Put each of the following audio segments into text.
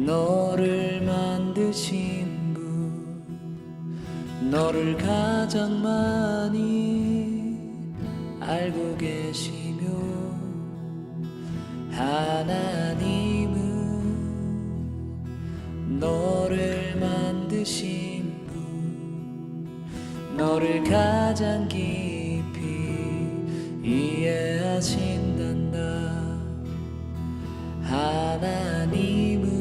너를 만드신 분, 너를 가장 많이 알고 계시며, 하나님은 너를 만드신 분, 너를 가장 깊이 이해하신단다. 하나님은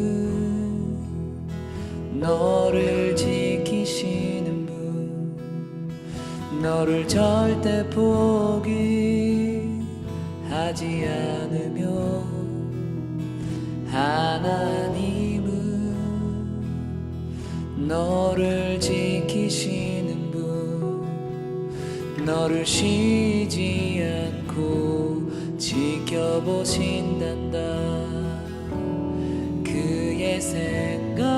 너를 지키시는 분, 너를 절대 포기하지 않으며, 하나님은 너를 지키시는 분, 너를 쉬지 않고 지켜보신단다. 그의 생각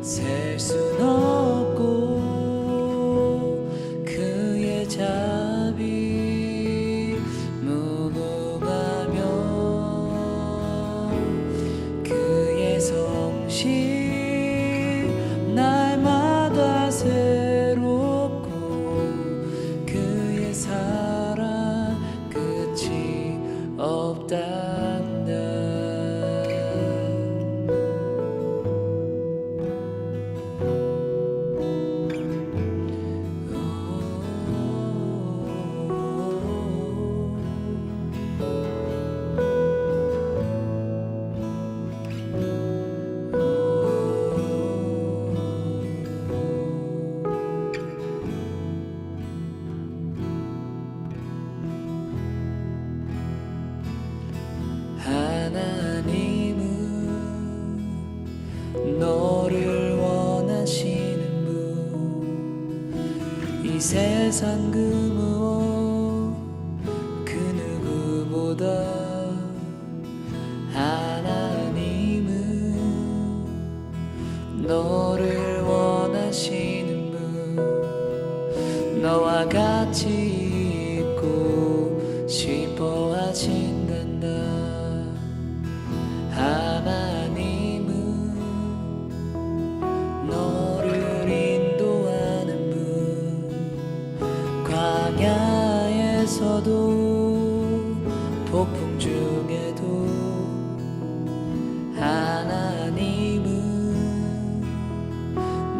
셀 순 없고, 그의 자비 무궁하며, 그의 성실 날마다 새롭고, 그의 사랑 끝이 없단다. 하나님은 너를 원하시는 분, 이 세상 그 무엇 그 누구보다 하나님은 너를 원하시는 분, 너와 같이 있고 싶어 하신단다. 하나님은 너를 인도하는 분, 광야에서도 폭풍 중에도 하나님은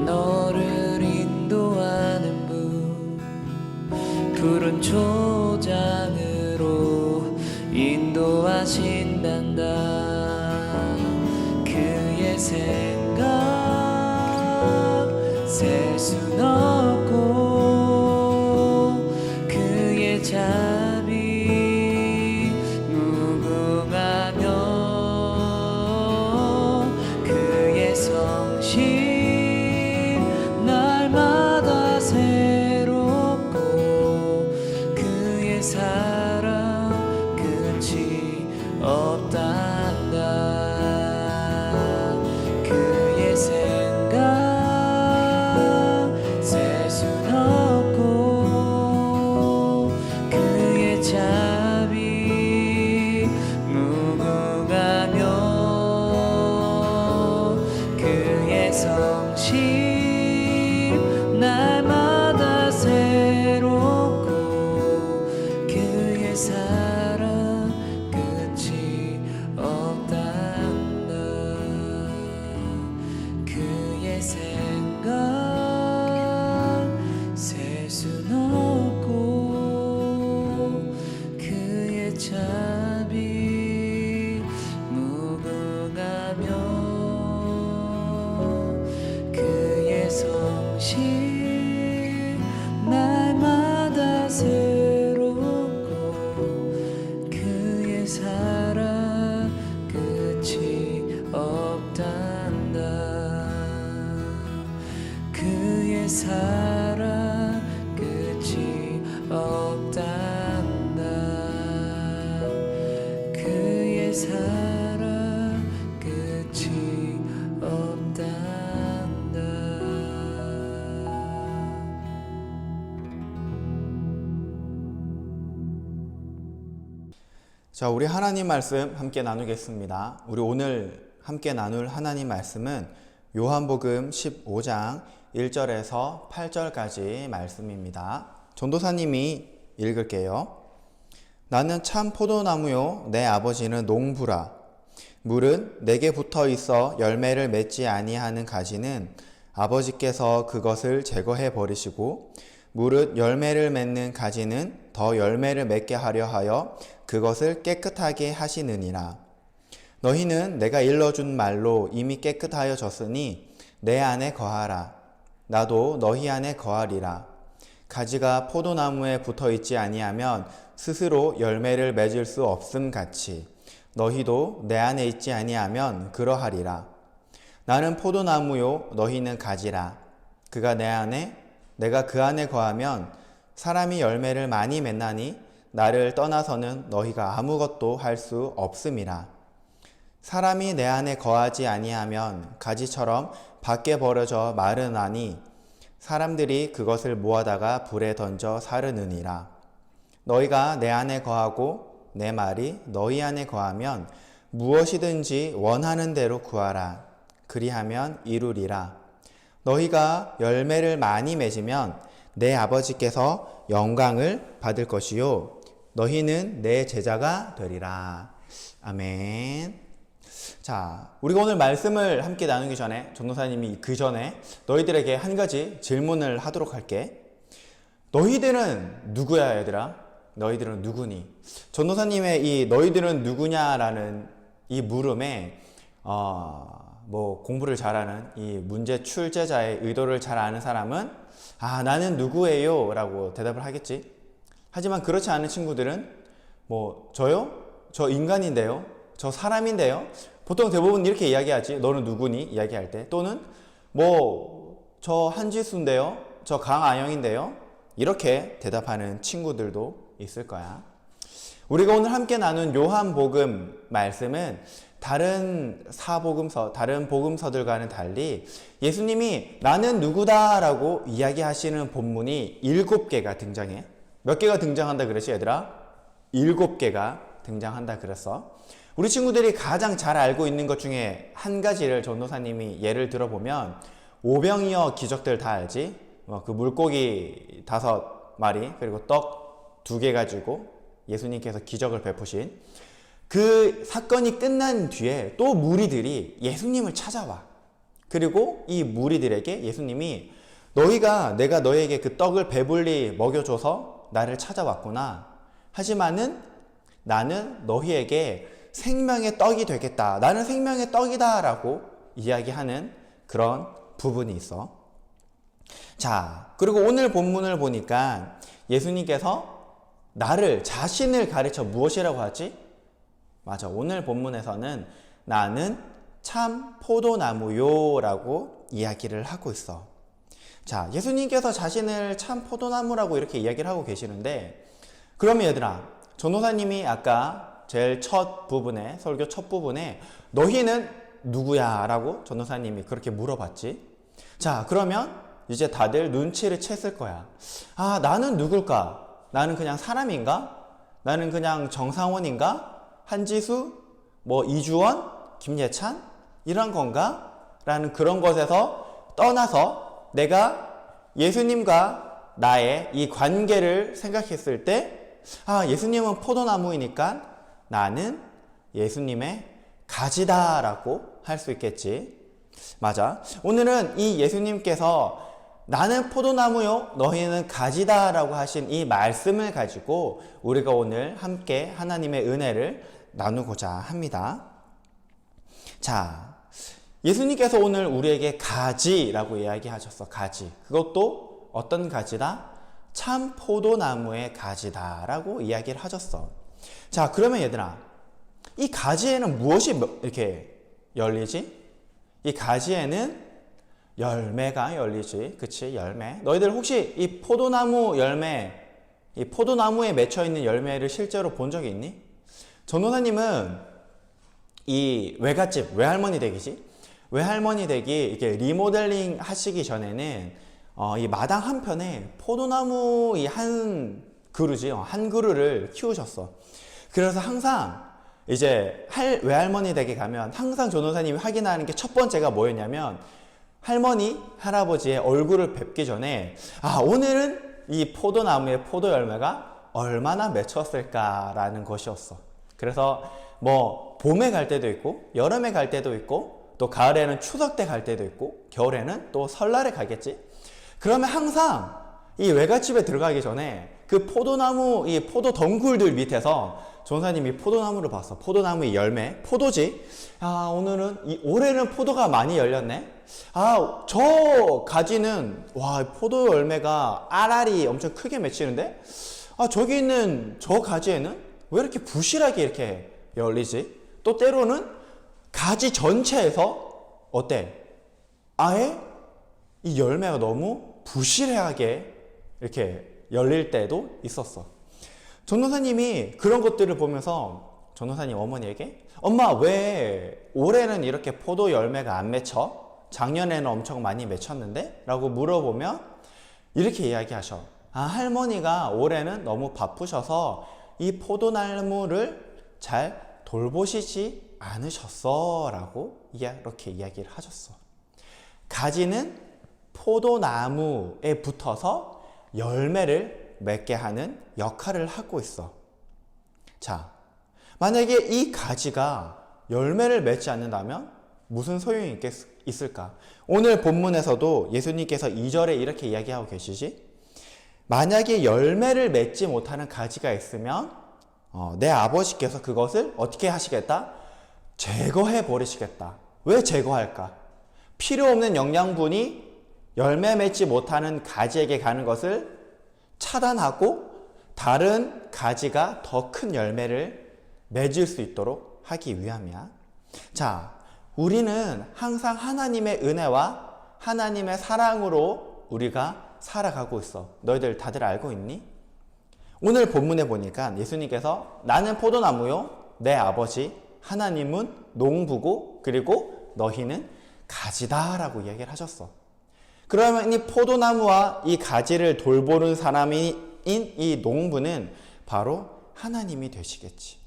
너를 인도하는 분, 푸른 초장으로 인도하신단다. 그의 생각 셀 순 없고, 그의 자비 무궁하며, 그의 성실 날마다 새롭고, 그의 사랑 끝이 없단다. 그의 생각 셀 순 없고, 그의 자비 무궁하며, 그의 성실 날마다 새롭고, 그의 사랑 끝이 없단다. 그의 생각 셀 순 없고, 그의 자비 무궁하며, 그의 성실 날마다 새롭고, 그의 사랑 끝이 없단다. 그의 사랑 끝이 없단다. 그의 사랑 끝이 없단다. 자, 우리 하나님 말씀 함께 나누겠습니다. 우리 오늘 함께 나눌 하나님 말씀은 요한복음 15장 1절에서 8절까지 말씀입니다. 전도사님이 읽을게요. 나는 참 포도나무요 내 아버지는 농부라. 물은 내게 붙어 있어 열매를 맺지 아니하는 가지는 아버지께서 그것을 제거해 버리시고 무릇 열매를 맺는 가지는 더 열매를 맺게 하려 하여 그것을 깨끗하게 하시느니라. 너희는 내가 일러준 말로 이미 깨끗하여졌으니 내 안에 거하라. 나도 너희 안에 거하리라. 가지가 포도나무에 붙어 있지 아니하면 스스로 열매를 맺을 수 없음 같이 너희도 내 안에 있지 아니하면 그러하리라. 나는 포도나무요 너희는 가지라. 그가 내 안에 내가 그 안에 거하면 사람이 열매를 많이 맺나니 나를 떠나서는 너희가 아무것도 할 수 없음이라. 사람이 내 안에 거하지 아니하면 가지처럼 밖에 버려져 마르나니 사람들이 그것을 모아다가 불에 던져 사르느니라. 너희가 내 안에 거하고 내 말이 너희 안에 거하면 무엇이든지 원하는 대로 구하라. 그리하면 이루리라. 너희가 열매를 많이 맺으면 내 아버지께서 영광을 받을 것이요 너희는 내 제자가 되리라. 아멘. 자, 우리가 오늘 말씀을 함께 나누기 전에 전도사님이 그 전에 너희들에게 한 가지 질문을 하도록 할게. 너희들은 누구야, 얘들아? 너희들은 누구니? 전도사님의 이 너희들은 누구냐라는 이 물음에 공부를 잘하는 이 문제 출제자의 의도를 잘 아는 사람은 나는 누구예요? 라고 대답을 하겠지. 하지만 그렇지 않은 친구들은 저요? 저 인간인데요? 저 사람인데요? 보통 대부분 이렇게 이야기하지. 너는 누구니? 이야기할 때. 또는 저 한지수인데요? 저 강아영인데요? 이렇게 대답하는 친구들도 있을 거야. 우리가 오늘 함께 나눈 요한복음 말씀은 다른 사복음서, 다른 복음서들과는 달리 예수님이 나는 누구다라고 이야기하시는 본문이 7개가 등장해. 몇 개가 등장한다 그랬지, 얘들아? 7개가 등장한다 그랬어. 우리 친구들이 가장 잘 알고 있는 것 중에 한 가지를 전도사님이 예를 들어보면 오병이어 기적들 다 알지? 그 물고기 5마리 그리고 떡 2개 가지고 예수님께서 기적을 베푸신 그 사건이 끝난 뒤에 또 무리들이 예수님을 찾아와. 그리고 이 무리들에게 예수님이 내가 너에게 그 떡을 배불리 먹여줘서 나를 찾아왔구나. 하지만은 나는 너희에게 생명의 떡이 되겠다. 나는 생명의 떡이다. 라고 이야기하는 그런 부분이 있어. 자, 그리고 오늘 본문을 보니까 예수님께서 자신을 가르쳐 무엇이라고 하지? 맞아. 오늘 본문에서는 나는 참 포도나무요 라고 이야기를 하고 있어. 자, 예수님께서 자신을 참 포도나무라고 이렇게 이야기를 하고 계시는데, 그러면 얘들아, 전도사님이 아까 제일 첫 부분에, 설교 첫 부분에 너희는 누구야? 라고 전도사님이 그렇게 물어봤지. 자, 그러면 이제 다들 눈치를 챘을 거야. 나는 누굴까? 나는 그냥 사람인가? 나는 그냥 정상원인가? 한지수? 이주원? 김예찬? 이런 건가? 라는 그런 것에서 떠나서 내가 예수님과 나의 이 관계를 생각했을 때 예수님은 포도나무이니까 나는 예수님의 가지다 라고 할 수 있겠지. 맞아. 오늘은 이 예수님께서 나는 포도나무요 너희는 가지다 라고 하신 이 말씀을 가지고 우리가 오늘 함께 하나님의 은혜를 나누고자 합니다. 자, 예수님께서 오늘 우리에게 가지라고 이야기하셨어. 가지. 그것도 어떤 가지다? 참 포도나무의 가지다 라고 이야기를 하셨어. 자, 그러면 얘들아, 이 가지에는 무엇이 이렇게 열리지? 이 가지에는 열매가 열리지. 그치? 열매. 너희들 혹시 이 포도나무 열매, 이 포도나무에 맺혀 있는 열매를 실제로 본 적이 있니? 전도사님은 이 외갓집, 외할머니 댁이지? 외할머니 댁이 이렇게 리모델링 하시기 전에는 이 마당 한편에 포도나무 한 그루를 키우셨어. 그래서 항상 이제 외할머니 댁에 가면 항상 전도사님이 확인하는 게 첫 번째가 뭐였냐면 할머니, 할아버지의 얼굴을 뵙기 전에 오늘은 이 포도나무의 포도 열매가 얼마나 맺혔을까라는 것이었어. 그래서 뭐 봄에 갈 때도 있고 여름에 갈 때도 있고 또 가을에는 추석 때 갈 때도 있고 겨울에는 또 설날에 가겠지. 그러면 항상 이 외갓집에 들어가기 전에 그 포도나무, 이 포도 덩굴들 밑에서 전사님이 포도나무를 봤어. 포도나무의 열매, 포도지. 올해는 포도가 많이 열렸네. 저 가지는, 포도 열매가 알알이 엄청 크게 맺히는데? 저기 있는 저 가지에는 왜 이렇게 부실하게 이렇게 열리지? 또 때로는 가지 전체에서 어때? 아예 이 열매가 너무 부실하게 이렇게 열릴 때도 있었어. 전도사님이 그런 것들을 보면서 전도사님 어머니에게 엄마 왜 올해는 이렇게 포도 열매가 안 맺혀? 작년에는 엄청 많이 맺혔는데? 라고 물어보면 이렇게 이야기하셔. 할머니가 올해는 너무 바쁘셔서 이 포도나무를 잘 돌보시지 않으셨어 라고 이렇게 이야기를 하셨어. 가지는 포도나무에 붙어서 열매를 맺게 하는 역할을 하고 있어. 자, 만약에 이 가지가 열매를 맺지 않는다면 무슨 소용이 있을까? 오늘 본문에서도 예수님께서 2절에 이렇게 이야기하고 계시지? 만약에 열매를 맺지 못하는 가지가 있으면 내 아버지께서 그것을 어떻게 하시겠다? 제거해 버리시겠다. 왜 제거할까? 필요 없는 영양분이 열매 맺지 못하는 가지에게 가는 것을 차단하고 다른 가지가 더 큰 열매를 맺을 수 있도록 하기 위함이야. 자, 우리는 항상 하나님의 은혜와 하나님의 사랑으로 우리가 살아가고 있어. 너희들 다들 알고 있니? 오늘 본문에 보니까 예수님께서 나는 포도나무요, 내 아버지 하나님은 농부고 그리고 너희는 가지다 라고 이야기를 하셨어. 그러면 이 포도나무와 이 가지를 돌보는 사람인 이 농부는 바로 하나님이 되시겠지.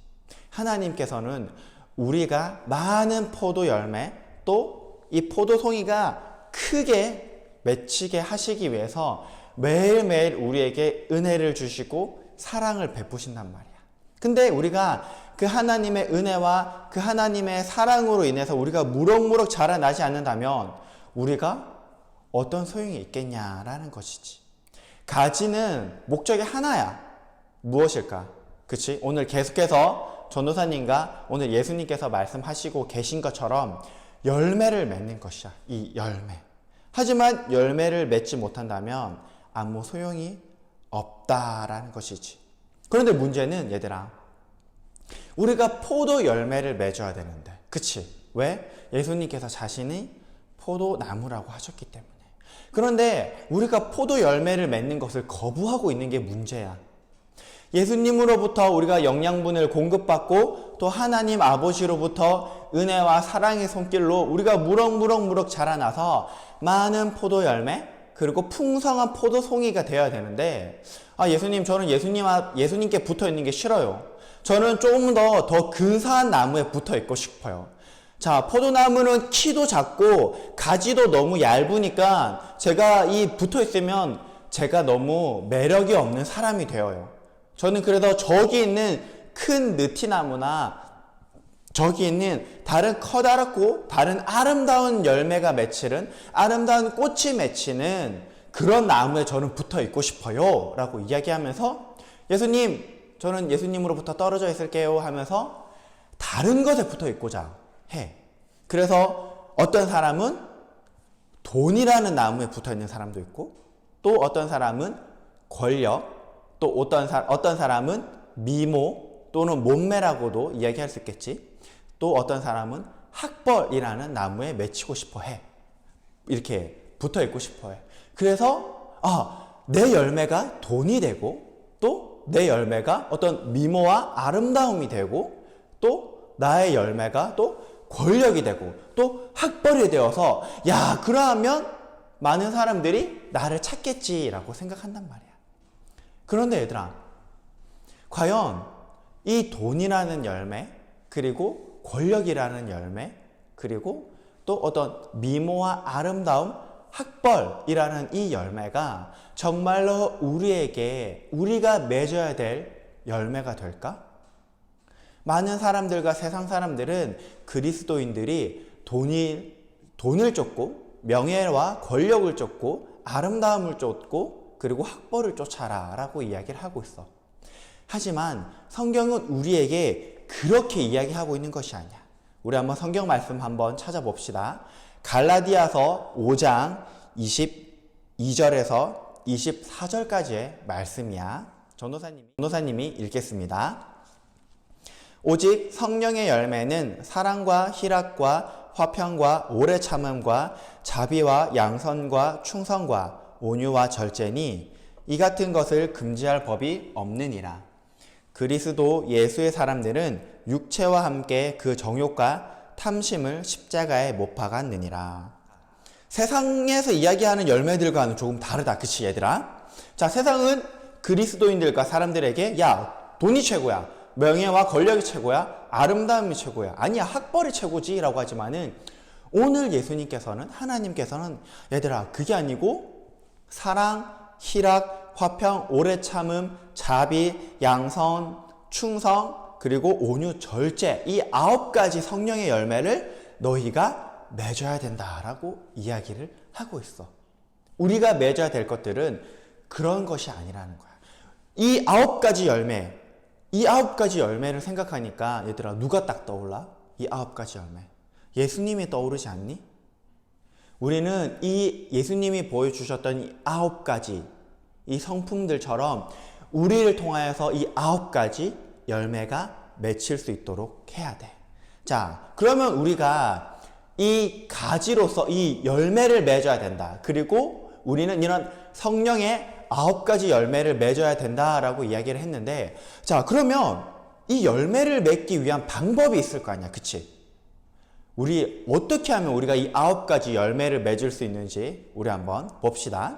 하나님께서는 우리가 많은 포도 열매 또 이 포도송이가 크게 맺히게 하시기 위해서 매일매일 우리에게 은혜를 주시고 사랑을 베푸신단 말이야. 근데 우리가 그 하나님의 은혜와 그 하나님의 사랑으로 인해서 우리가 무럭무럭 자라나지 않는다면 우리가 어떤 소용이 있겠냐라는 것이지. 가지는 목적이 하나야. 무엇일까? 그치? 오늘 계속해서 전도사님과 오늘 예수님께서 말씀하시고 계신 것처럼 열매를 맺는 것이야. 이 열매. 하지만 열매를 맺지 못한다면 아무 소용이 없다라는 것이지. 그런데 문제는 얘들아, 우리가 포도 열매를 맺어야 되는데, 그치? 왜? 예수님께서 자신이 포도나무라고 하셨기 때문에. 그런데 우리가 포도 열매를 맺는 것을 거부하고 있는 게 문제야. 예수님으로부터 우리가 영양분을 공급받고 또 하나님 아버지로부터 은혜와 사랑의 손길로 우리가 무럭무럭 자라나서 많은 포도 열매 그리고 풍성한 포도송이가 되어야 되는데, 예수님, 저는 예수님께 붙어 있는 게 싫어요. 저는 조금 더 근사한 나무에 붙어 있고 싶어요. 자, 포도나무는 키도 작고 가지도 너무 얇으니까 제가 붙어 있으면 제가 너무 매력이 없는 사람이 되어요. 저는 그래서 저기 있는 큰 느티나무나 저기 있는 다른 커다랗고 다른 아름다운 열매가 맺히는 아름다운 꽃이 맺히는 그런 나무에 저는 붙어 있고 싶어요 라고 이야기하면서 예수님, 저는 예수님으로부터 떨어져 있을게요 하면서 다른 것에 붙어 있고자 해. 그래서 어떤 사람은 돈이라는 나무에 붙어 있는 사람도 있고 또 어떤 사람은 권력, 또 어떤 사람은 미모 또는 몸매라고도 이야기할 수 있겠지. 또 어떤 사람은 학벌이라는 나무에 맺히고 싶어 해. 이렇게 붙어 있고 싶어 해. 그래서 내 열매가 돈이 되고 또 내 열매가 어떤 미모와 아름다움이 되고 또 나의 열매가 또 권력이 되고 또 학벌이 되어서 그러면 많은 사람들이 나를 찾겠지라고 생각한단 말이야. 그런데 얘들아, 과연 이 돈이라는 열매 그리고 권력이라는 열매, 그리고 또 어떤 미모와 아름다움, 학벌이라는 이 열매가 정말로 우리가 맺어야 될 열매가 될까? 많은 사람들과 세상 사람들은 그리스도인들이 돈을 쫓고 명예와 권력을 쫓고 아름다움을 쫓고 그리고 학벌을 쫓아라 라고 이야기를 하고 있어. 하지만 성경은 우리에게 그렇게 이야기하고 있는 것이 아니야. 우리 한번 성경 말씀 한번 찾아봅시다. 갈라디아서 5장 22절에서 24절까지의 말씀이야. 전도사님이 읽겠습니다. 오직 성령의 열매는 사랑과 희락과 화평과 오래 참음과 자비와 양선과 충성과 온유와 절제니 이 같은 것을 금지할 법이 없느니라. 그리스도 예수의 사람들은 육체와 함께 그 정욕과 탐심을 십자가에 못 박았느니라. 세상에서 이야기하는 열매들과는 조금 다르다. 그치 얘들아? 자, 세상은 그리스도인들과 사람들에게 야, 돈이 최고야. 명예와 권력이 최고야. 아름다움이 최고야. 아니야, 학벌이 최고지 라고 하지만은 오늘 예수님께서는, 하나님께서는 얘들아, 그게 아니고 사랑, 희락, 화평, 오래 참음, 자비, 양선, 충성, 그리고 온유, 절제, 이 9가지 성령의 열매를 너희가 맺어야 된다라고 이야기를 하고 있어. 우리가 맺어야 될 것들은 그런 것이 아니라는 거야. 이 9가지 열매, 이 9가지 열매를 생각하니까 얘들아, 누가 딱 떠올라? 이 9가지 열매. 예수님이 떠오르지 않니? 우리는 이 예수님이 보여주셨던 이 9가지 이 성품들처럼 우리를 통하여서 이 9가지 열매가 맺힐 수 있도록 해야 돼. 자, 그러면 우리가 이 가지로서 이 열매를 맺어야 된다. 그리고 우리는 이런 성령의 9가지 열매를 맺어야 된다라고 이야기를 했는데, 자, 그러면 이 열매를 맺기 위한 방법이 있을 거 아니야. 그치? 우리 어떻게 하면 우리가 이 9가지 열매를 맺을 수 있는지 우리 한번 봅시다.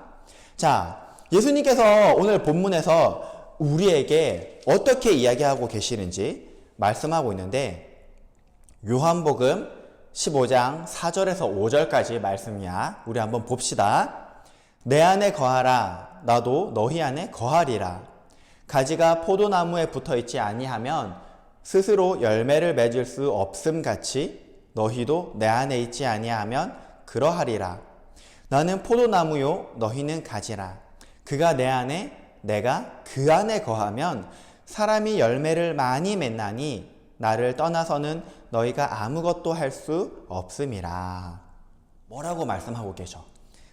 자, 예수님께서 오늘 본문에서 우리에게 어떻게 이야기하고 계시는지 말씀하고 있는데, 요한복음 15장 4절에서 5절까지 말씀이야. 우리 한번 봅시다. 내 안에 거하라. 나도 너희 안에 거하리라. 가지가 포도나무에 붙어 있지 아니하면 스스로 열매를 맺을 수 없음 같이 너희도 내 안에 있지 아니하면 그러하리라. 나는 포도나무요 너희는 가지라. 그가 내 안에 내가 그 안에 거하면 사람이 열매를 많이 맺나니 나를 떠나서는 너희가 아무것도 할 수 없음이라. 뭐라고 말씀하고 계셔?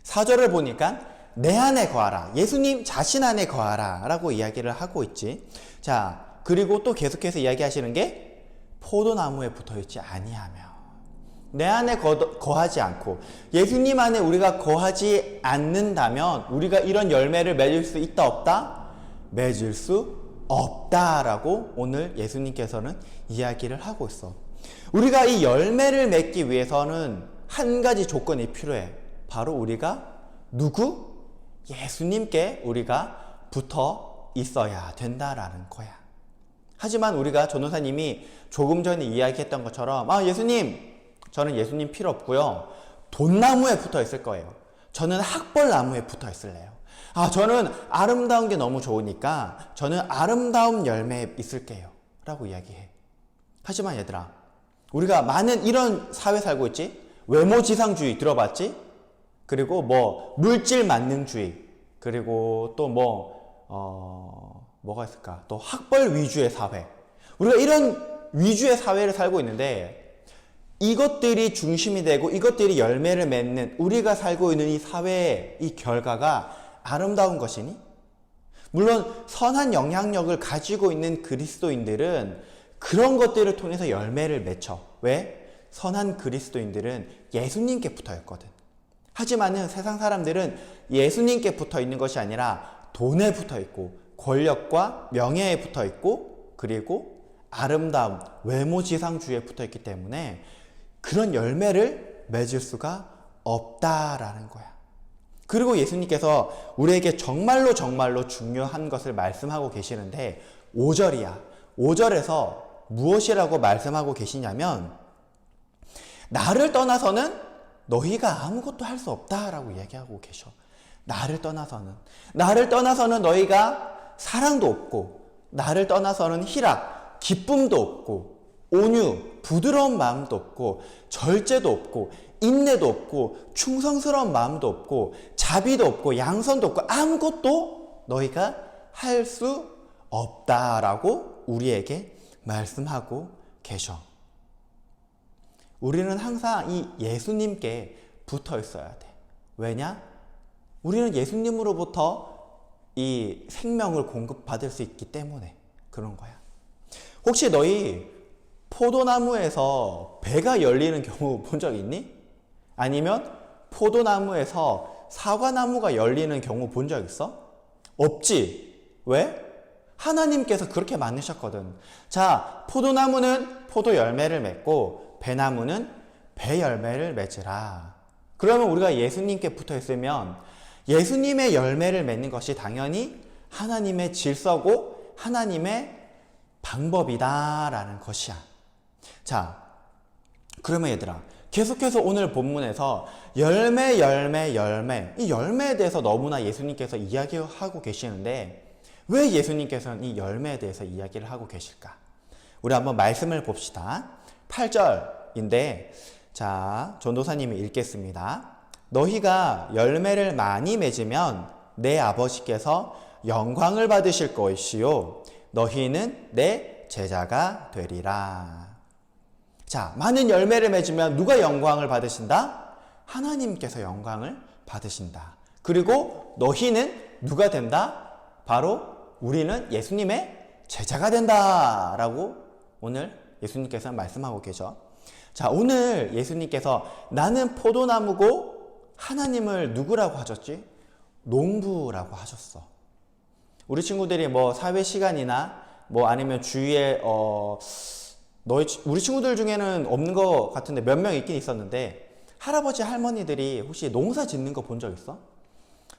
4절을 보니까 내 안에 거하라. 예수님 자신 안에 거하라 라고 이야기를 하고 있지. 자, 그리고 또 계속해서 이야기하시는 게 포도나무에 붙어있지 아니하며, 내 안에 거하지 않고 예수님 안에 우리가 거하지 않는다면 우리가 이런 열매를 맺을 수 있다 없다? 맺을 수 없다라고 오늘 예수님께서는 이야기를 하고 있어. 우리가 이 열매를 맺기 위해서는 한 가지 조건이 필요해. 바로 우리가 누구? 예수님께 우리가 붙어 있어야 된다라는 거야. 하지만 우리가 전도사님이 조금 전에 이야기했던 것처럼, 예수님, 저는 예수님 필요 없고요. 돈나무에 붙어 있을 거예요. 저는 학벌나무에 붙어 있을래요. 저는 아름다운 게 너무 좋으니까 저는 아름다운 열매에 있을게요 라고 이야기해. 하지만 얘들아, 우리가 많은 이런 사회 살고 있지? 외모지상주의 들어봤지? 그리고 물질 만능주의, 그리고 또 뭐가 있을까? 또 학벌 위주의 사회. 우리가 이런 위주의 사회를 살고 있는데, 이것들이 중심이 되고 이것들이 열매를 맺는 우리가 살고 있는 이 사회의 이 결과가 아름다운 것이니? 물론 선한 영향력을 가지고 있는 그리스도인들은 그런 것들을 통해서 열매를 맺혀. 왜? 선한 그리스도인들은 예수님께 붙어 있거든. 하지만은 세상 사람들은 예수님께 붙어 있는 것이 아니라 돈에 붙어 있고 권력과 명예에 붙어 있고 그리고 아름다움, 외모지상주의에 붙어 있기 때문에 그런 열매를 맺을 수가 없다라는 거야. 그리고 예수님께서 우리에게 정말로 중요한 것을 말씀하고 계시는데 5절이야. 5절에서 무엇이라고 말씀하고 계시냐면 나를 떠나서는 너희가 아무것도 할 수 없다라고 얘기하고 계셔. 나를 떠나서는 너희가 사랑도 없고, 나를 떠나서는 희락, 기쁨도 없고, 온유, 부드러운 마음도 없고, 절제도 없고, 인내도 없고, 충성스러운 마음도 없고, 자비도 없고, 양선도 없고, 아무것도 너희가 할 수 없다라고 우리에게 말씀하고 계셔. 우리는 항상 이 예수님께 붙어 있어야 돼. 왜냐? 우리는 예수님으로부터 이 생명을 공급받을 수 있기 때문에 그런 거야. 혹시 너희 포도나무에서 배가 열리는 경우 본 적 있니? 아니면 포도나무에서 사과나무가 열리는 경우 본 적 있어? 없지. 왜? 하나님께서 그렇게 만드셨거든. 자, 포도나무는 포도 열매를 맺고 배나무는 배 열매를 맺으라. 그러면 우리가 예수님께 붙어 있으면 예수님의 열매를 맺는 것이 당연히 하나님의 질서고 하나님의 방법이다라는 것이야. 자, 그러면 얘들아, 계속해서 오늘 본문에서 열매, 이 열매에 대해서 너무나 예수님께서 이야기하고 계시는데 왜 예수님께서는 이 열매에 대해서 이야기를 하고 계실까? 우리 한번 말씀을 봅시다. 8절인데, 자, 전도사님이 읽겠습니다. 너희가 열매를 많이 맺으면 내 아버지께서 영광을 받으실 것이요 너희는 내 제자가 되리라. 자, 많은 열매를 맺으면 누가 영광을 받으신다? 하나님께서 영광을 받으신다. 그리고 너희는 누가 된다? 바로 우리는 예수님의 제자가 된다 라고 오늘 예수님께서 말씀하고 계셔. 자, 오늘 예수님께서 나는 포도나무고 하나님을 누구라고 하셨지? 농부라고 하셨어. 우리 친구들이 뭐 사회 시간이나 뭐 아니면 주위에 우리 친구들 중에는 없는 것 같은데 몇 명 있긴 있었는데 할아버지 할머니들이 혹시 농사 짓는 거 본 적 있어?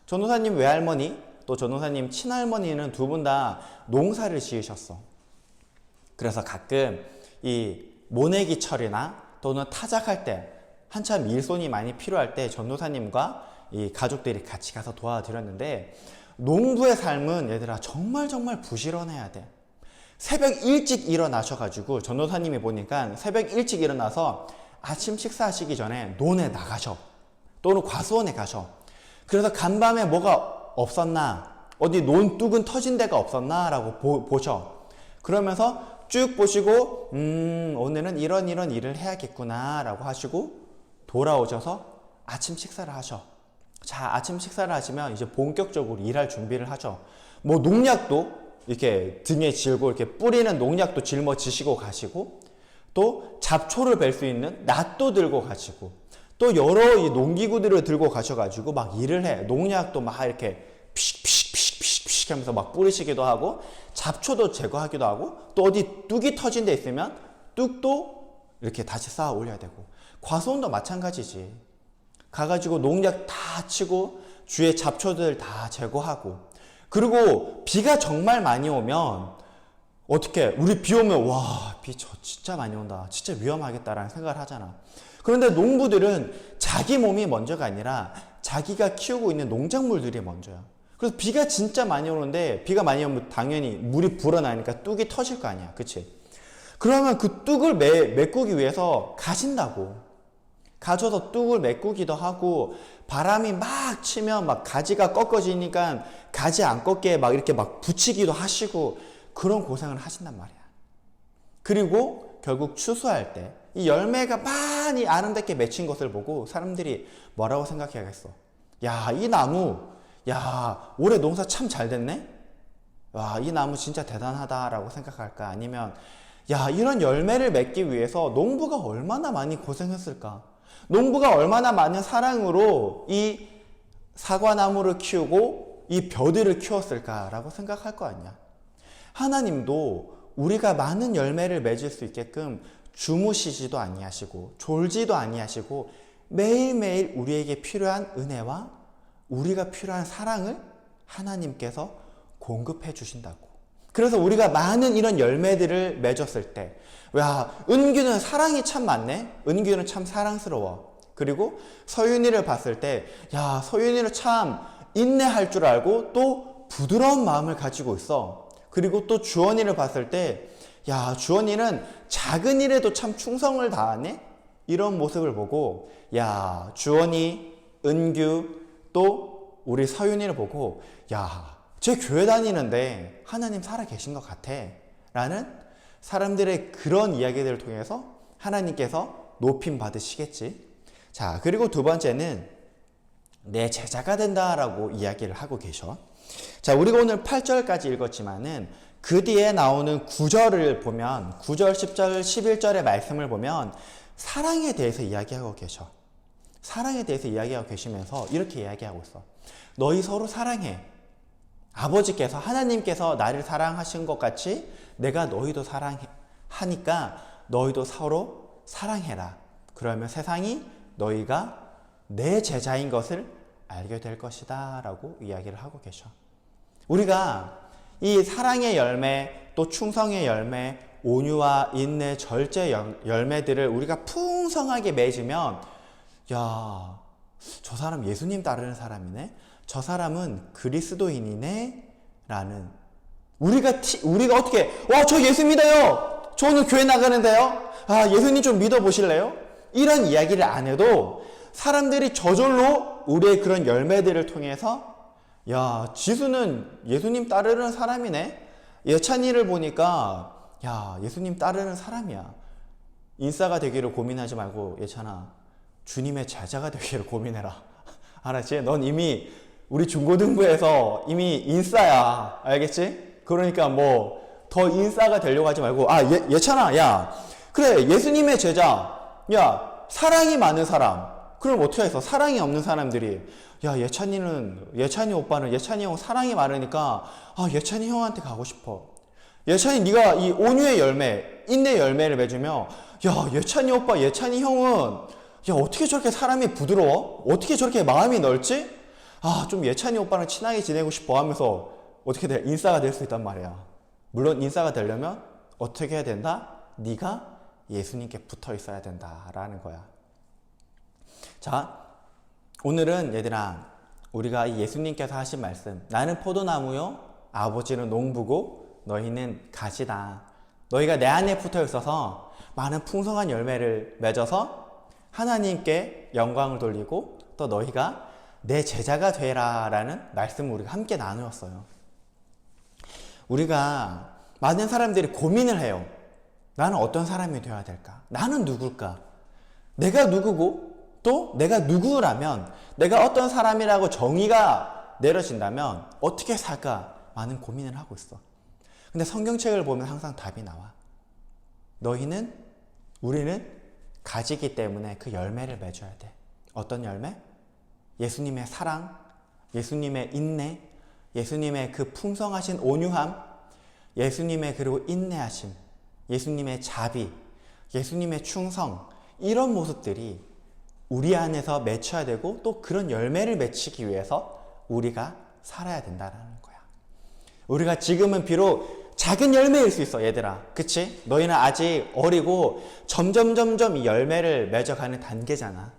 전도사님 외할머니 또 전도사님 친할머니는 두 분 다 농사를 지으셨어. 그래서 가끔 이 모내기철이나 또는 타작할 때 한참 일손이 많이 필요할 때 전도사님과 이 가족들이 같이 가서 도와드렸는데 농부의 삶은 얘들아 정말 부지런해야 돼. 새벽 일찍 일어나셔가지고 전도사님이 보니까 새벽 일찍 일어나서 아침 식사하시기 전에 논에 나가셔. 또는 과수원에 가셔. 그래서 간밤에 뭐가 없었나, 어디 논둑은 터진 데가 없었나 라고 보셔. 그러면서 쭉 보시고 오늘은 이런 일을 해야겠구나 라고 하시고 돌아오셔서 아침 식사를 하셔. 자, 아침 식사를 하시면 이제 본격적으로 일할 준비를 하죠. 뭐 농약도 이렇게 등에 질고 이렇게 뿌리는 농약도 짊어지시고 가시고 또 잡초를 뺄 수 있는 낫도 들고 가시고 또 여러 이 농기구들을 들고 가셔가지고 막 일을 해. 농약도 막 이렇게 피식 하면서 막 뿌리시기도 하고 잡초도 제거하기도 하고 또 어디 뚝이 터진 데 있으면 뚝도 이렇게 다시 쌓아 올려야 되고 과수원도 마찬가지지. 가가지고 농약 다 치고 주위에 잡초들 다 제거하고 그리고 비가 정말 많이 오면 어떻게 우리 비 오면 와, 비 진짜 많이 온다. 진짜 위험하겠다라는 생각을 하잖아. 그런데 농부들은 자기 몸이 먼저가 아니라 자기가 키우고 있는 농작물들이 먼저야. 그래서 비가 진짜 많이 오는데 비가 많이 오면 당연히 물이 불어나니까 뚝이 터질 거 아니야. 그치? 그러면 그 뚝을 메꾸기 위해서 가신다고. 가져서 뚝을 메꾸기도 하고 바람이 막 치면 막 가지가 꺾어지니까 가지 안 꺾게 막 이렇게 막 붙이기도 하시고 그런 고생을 하신단 말이야. 그리고 결국 추수할 때 이 열매가 많이 아름답게 맺힌 것을 보고 사람들이 뭐라고 생각해야겠어? 야, 이 나무, 야, 올해 농사 참 잘 됐네? 와, 이 나무 진짜 대단하다라고 생각할까? 아니면 야, 이런 열매를 맺기 위해서 농부가 얼마나 많이 고생했을까? 농부가 얼마나 많은 사랑으로 이 사과나무를 키우고 이 벼들을 키웠을까라고 생각할 거 아니야. 하나님도 우리가 많은 열매를 맺을 수 있게끔 주무시지도 아니하시고 졸지도 아니하시고 매일매일 우리에게 필요한 은혜와 우리가 필요한 사랑을 하나님께서 공급해 주신다고. 그래서 우리가 많은 이런 열매들을 맺었을 때, 야, 은규는 사랑이 참 많네? 은규는 참 사랑스러워. 그리고 서윤이를 봤을 때, 야, 서윤이는 참 인내할 줄 알고 또 부드러운 마음을 가지고 있어. 그리고 또 주원이를 봤을 때, 야, 주원이는 작은 일에도 참 충성을 다하네? 이런 모습을 보고, 야, 주원이, 은규, 또 우리 서윤이를 보고, 야, 제 교회 다니는데 하나님 살아 계신 것 같아. 라는 사람들의 그런 이야기들을 통해서 하나님께서 높임 받으시겠지. 자, 그리고 두 번째는 내 제자가 된다라고 이야기를 하고 계셔. 자, 우리가 오늘 8절까지 읽었지만은 그 뒤에 나오는 9절을 보면 9절, 10절, 11절의 말씀을 보면 사랑에 대해서 이야기하고 계셔. 사랑에 대해서 이야기하고 계시면서 이렇게 이야기하고 있어. 너희 서로 사랑해. 아버지께서 하나님께서 나를 사랑하신 것 같이 내가 너희도 사랑하니까 너희도 서로 사랑해라. 그러면 세상이 너희가 내 제자인 것을 알게 될 것이다 라고 이야기를 하고 계셔. 우리가 이 사랑의 열매, 또 충성의 열매, 온유와 인내, 절제 열매들을 우리가 풍성하게 맺으면, 야, 저 사람 예수님 따르는 사람이네? 저 사람은 그리스도인이네? 라는, 우리가 어떻게, 와, 저 예수 믿어요! 저 오늘 교회 나가는데요? 아, 예수님 좀 믿어보실래요? 이런 이야기를 안 해도 사람들이 저절로 우리의 그런 열매들을 통해서, 야, 지수는 예수님 따르는 사람이네? 예찬이를 보니까, 야, 예수님 따르는 사람이야. 인싸가 되기를 고민하지 말고, 예찬아, 주님의 제자가 되기를 고민해라. 알았지? 넌 이미 우리 중고등부에서 이미 인싸야. 알겠지? 그러니까 뭐 더 인싸가 되려고 하지 말고, 아, 예찬아, 야, 그래, 예수님의 제자, 야, 사랑이 많은 사람. 그럼 어떻게 해서 사랑이 없는 사람들이, 야, 예찬이 오빠는 예찬이 형 사랑이 많으니까, 아, 예찬이 형한테 가고 싶어. 예찬이 네가 이 온유의 열매, 인내 열매를 맺으며, 야, 예찬이 오빠, 예찬이 형은, 야, 어떻게 저렇게 사람이 부드러워? 어떻게 저렇게 마음이 넓지? 아, 좀 예찬이 오빠랑 친하게 지내고 싶어 하면서 어떻게 돼? 인싸가 될 수 있단 말이야. 물론 인싸가 되려면 어떻게 해야 된다? 네가 예수님께 붙어 있어야 된다라는 거야. 자, 오늘은 얘들아, 우리가 예수님께서 하신 말씀, 나는 포도나무요, 아버지는 농부고 너희는 가지다. 너희가 내 안에 붙어 있어서 많은 풍성한 열매를 맺어서 하나님께 영광을 돌리고 또 너희가 내 제자가 되라 라는 말씀을 우리가 함께 나누었어요. 우리가 많은 사람들이 고민을 해요. 나는 어떤 사람이 되어야 될까? 나는 누굴까? 내가 누구고 또 내가 누구라면, 내가 어떤 사람이라고 정의가 내려진다면 어떻게 살까? 많은 고민을 하고 있어. 근데 성경책을 보면 항상 답이 나와. 우리는 가지기 때문에 그 열매를 맺어야 돼. 어떤 열매? 예수님의 사랑, 예수님의 인내, 예수님의 그 풍성하신 온유함, 예수님의 그리고 인내하심, 예수님의 자비, 예수님의 충성, 이런 모습들이 우리 안에서 맺혀야 되고 또 그런 열매를 맺히기 위해서 우리가 살아야 된다는 거야. 우리가 지금은 비록 작은 열매일 수 있어, 얘들아. 그치? 너희는 아직 어리고 점점 이 열매를 맺어가는 단계잖아.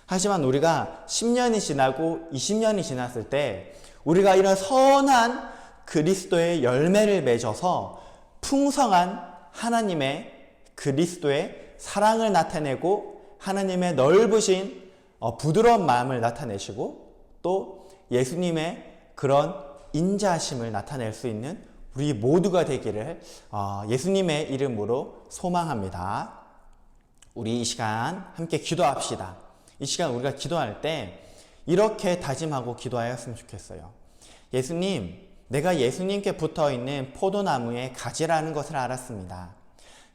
하지만 우리가 10년이 지나고 20년이 지났을 때 우리가 이런 선한 그리스도의 열매를 맺어서 풍성한 하나님의 그리스도의 사랑을 나타내고 하나님의 넓으신 부드러운 마음을 나타내시고 또 예수님의 그런 인자하심을 나타낼 수 있는 우리 모두가 되기를 예수님의 이름으로 소망합니다. 우리 이 시간 함께 기도합시다. 이 시간 우리가 기도할 때 이렇게 다짐하고 기도하였으면 좋겠어요. 예수님, 내가 예수님께 붙어있는 포도나무의 가지라는 것을 알았습니다.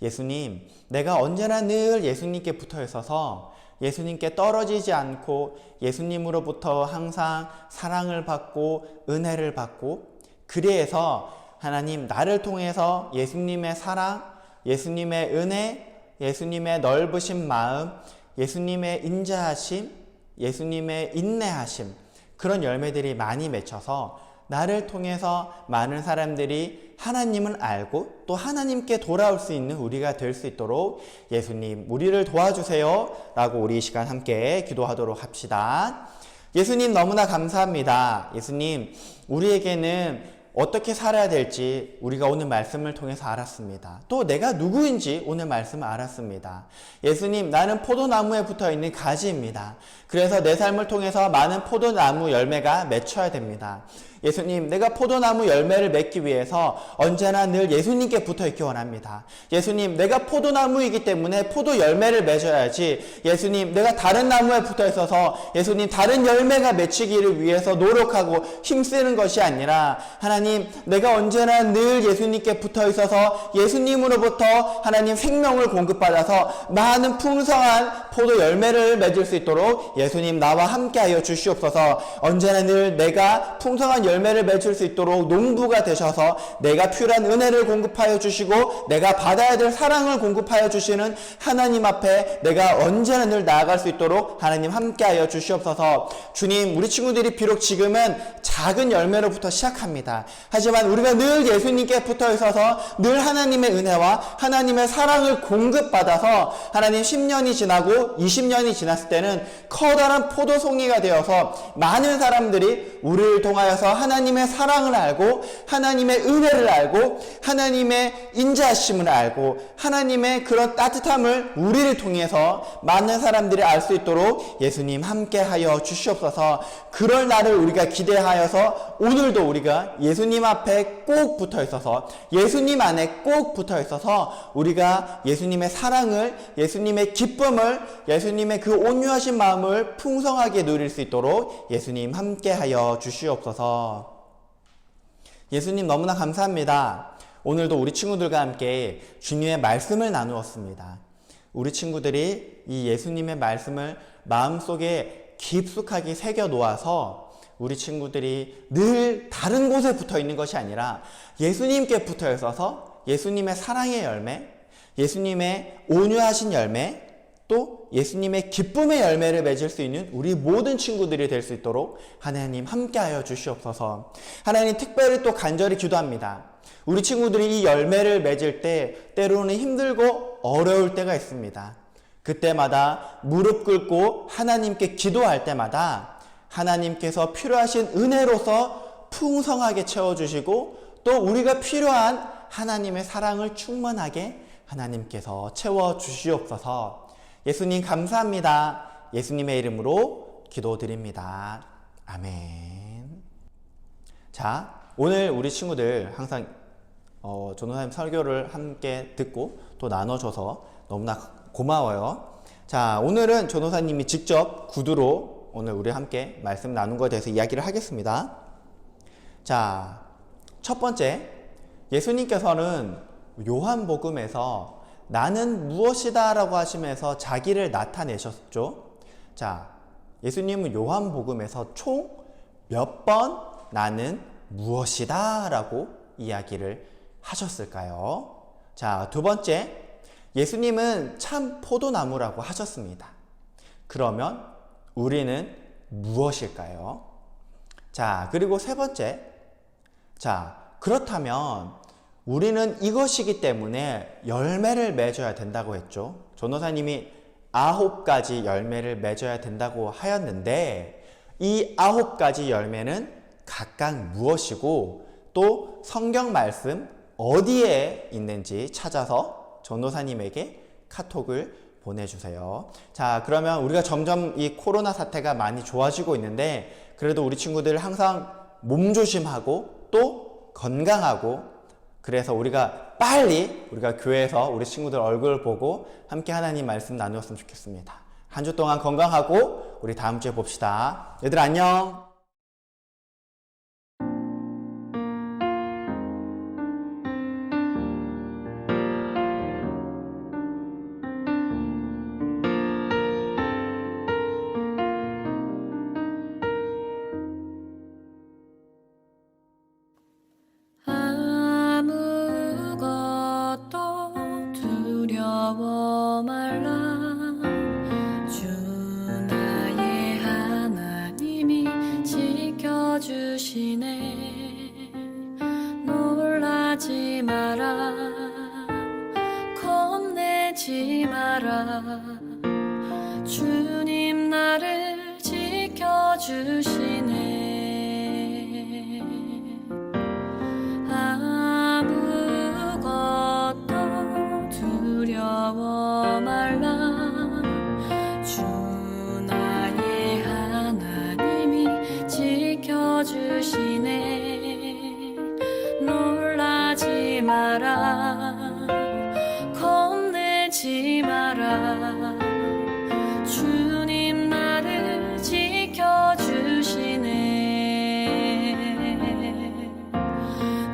예수님, 내가 언제나 늘 예수님께 붙어 있어서 예수님께 떨어지지 않고 예수님으로부터 항상 사랑을 받고 은혜를 받고, 그리해서 하나님, 나를 통해서 예수님의 사랑, 예수님의 은혜, 예수님의 넓으신 마음, 예수님의 인자하심, 예수님의 인내하심, 그런 열매들이 많이 맺혀서 나를 통해서 많은 사람들이 하나님을 알고 또 하나님께 돌아올 수 있는 우리가 될 수 있도록 예수님 우리를 도와주세요 라고 우리 이 시간 함께 기도하도록 합시다. 예수님 너무나 감사합니다. 예수님 우리에게는 어떻게 살아야 될지 우리가 오늘 말씀을 통해서 알았습니다. 또 내가 누구인지 오늘 말씀을 알았습니다. 예수님 나는 포도나무에 붙어있는 가지입니다. 그래서 내 삶을 통해서 많은 포도나무 열매가 맺혀야 됩니다. 예수님 내가 포도나무 열매를 맺기 위해서 언제나 늘 예수님께 붙어있기 원합니다. 예수님 내가 포도나무이기 때문에 포도 열매를 맺어야지 예수님 내가 다른 나무에 붙어있어서 예수님 다른 열매가 맺히기를 위해서 노력하고 힘쓰는 것이 아니라 하나님 내가 언제나 늘 예수님께 붙어있어서 예수님으로부터 하나님 생명을 공급받아서 많은 풍성한 포도 열매를 맺을 수 있도록 예수님 나와 함께하여 주시옵소서. 언제나 늘 내가 풍성한 열매를 맺을 수 있도록 농부가 되셔서 내가 필요한 은혜를 공급하여 주시고 내가 받아야 될 사랑을 공급하여 주시는 하나님 앞에 내가 언제나 늘 나아갈 수 있도록 하나님 함께하여 주시옵소서. 주님 우리 친구들이 비록 지금은 작은 열매로부터 시작합니다. 하지만 우리가 늘 예수님께 붙어 있어서 늘 하나님의 은혜와 하나님의 사랑을 공급받아서 하나님 10년이 지나고 20년이 지났을 때는 커다란 포도송이가 되어서 많은 사람들이 우리를 통하여서 하나님의 사랑을 알고 하나님의 은혜를 알고 하나님의 인자하심을 알고 하나님의 그런 따뜻함을 우리를 통해서 많은 사람들이 알 수 있도록 예수님 함께하여 주시옵소서. 그럴 날을 우리가 기대하여서 오늘도 우리가 예수님 앞에 꼭 붙어 있어서 예수님 안에 꼭 붙어 있어서 우리가 예수님의 사랑을 예수님의 기쁨을 예수님의 그 온유하신 마음을 풍성하게 누릴 수 있도록 예수님 함께하여 주시옵소서. 예수님 너무나 감사합니다. 오늘도 우리 친구들과 함께 주님의 말씀을 나누었습니다. 우리 친구들이 이 예수님의 말씀을 마음속에 깊숙하게 새겨 놓아서 우리 친구들이 늘 다른 곳에 붙어 있는 것이 아니라 예수님께 붙어 있어서 예수님의 사랑의 열매, 예수님의 온유하신 열매, 또 예수님의 기쁨의 열매를 맺을 수 있는 우리 모든 친구들이 될 수 있도록 하나님 함께하여 주시옵소서. 하나님 특별히 또 간절히 기도합니다. 우리 친구들이 이 열매를 맺을 때 때로는 힘들고 어려울 때가 있습니다. 그때마다 무릎 꿇고 하나님께 기도할 때마다 하나님께서 필요하신 은혜로서 풍성하게 채워주시고 또 우리가 필요한 하나님의 사랑을 충만하게 하나님께서 채워주시옵소서. 예수님 감사합니다. 예수님의 이름으로 기도드립니다. 아멘. 자, 오늘 우리 친구들 항상 전도사님 설교를 함께 듣고 또 나눠줘서 너무나 고마워요. 자, 오늘은 전도사님이 직접 구두로 오늘 우리 함께 말씀 나눈 것에 대해서 이야기를 하겠습니다. 자, 첫 번째, 예수님께서는 요한복음에서 나는 무엇이다 라고 하시면서 자기를 나타내셨죠. 자, 예수님은 요한복음에서 총 몇 번 나는 무엇이다 라고 이야기를 하셨을까요? 자, 두 번째, 예수님은 참 포도나무라고 하셨습니다. 그러면 우리는 무엇일까요? 자, 그리고 세 번째, 자, 그렇다면 우리는 이것이기 때문에 열매를 맺어야 된다고 했죠. 전도사님이 9가지 열매를 맺어야 된다고 하였는데 이 9가지 열매는 각각 무엇이고 또 성경 말씀 어디에 있는지 찾아서 전도사님에게 카톡을 보내주세요. 자, 그러면 우리가 점점 이 코로나 사태가 많이 좋아지고 있는데 그래도 우리 친구들 항상 몸조심하고 또 건강하고 그래서 우리가 빨리 우리가 교회에서 우리 친구들 얼굴 보고 함께 하나님 말씀 나누었으면 좋겠습니다. 한 주 동안 건강하고 우리 다음 주에 봅시다. 얘들 안녕. 아무것도 두려워 말라. 주 나의 하나님이 마라 겁내지 마라 주님 나를 지켜주시네 아무것도 두려워 말라 주 나의 하나님이 지켜주시네 놀라지 마라 겁내지 마라 주님 나를 지켜주시네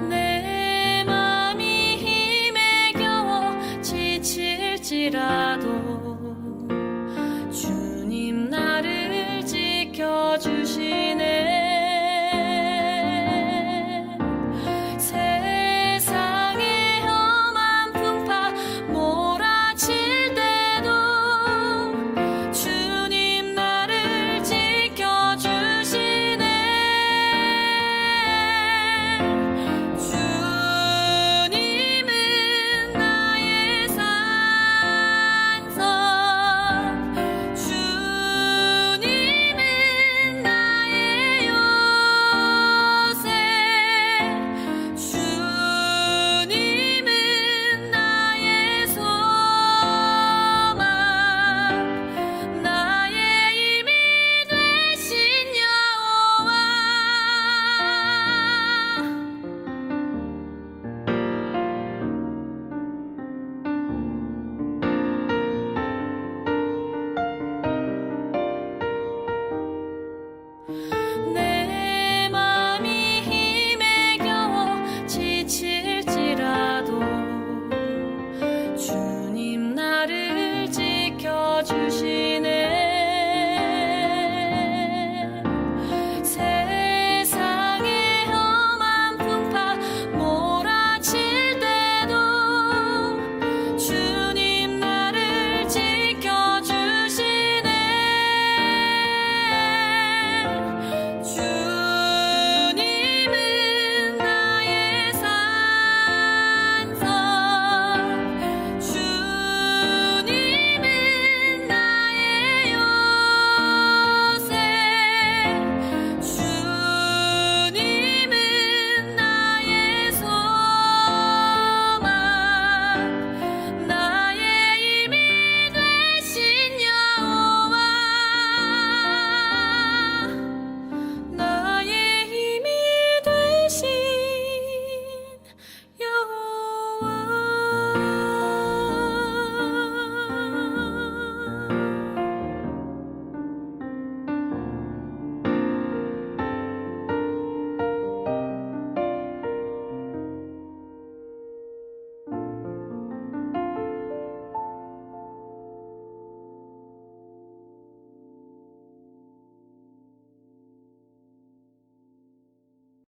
내 맘이 힘에 겨워 지칠지라도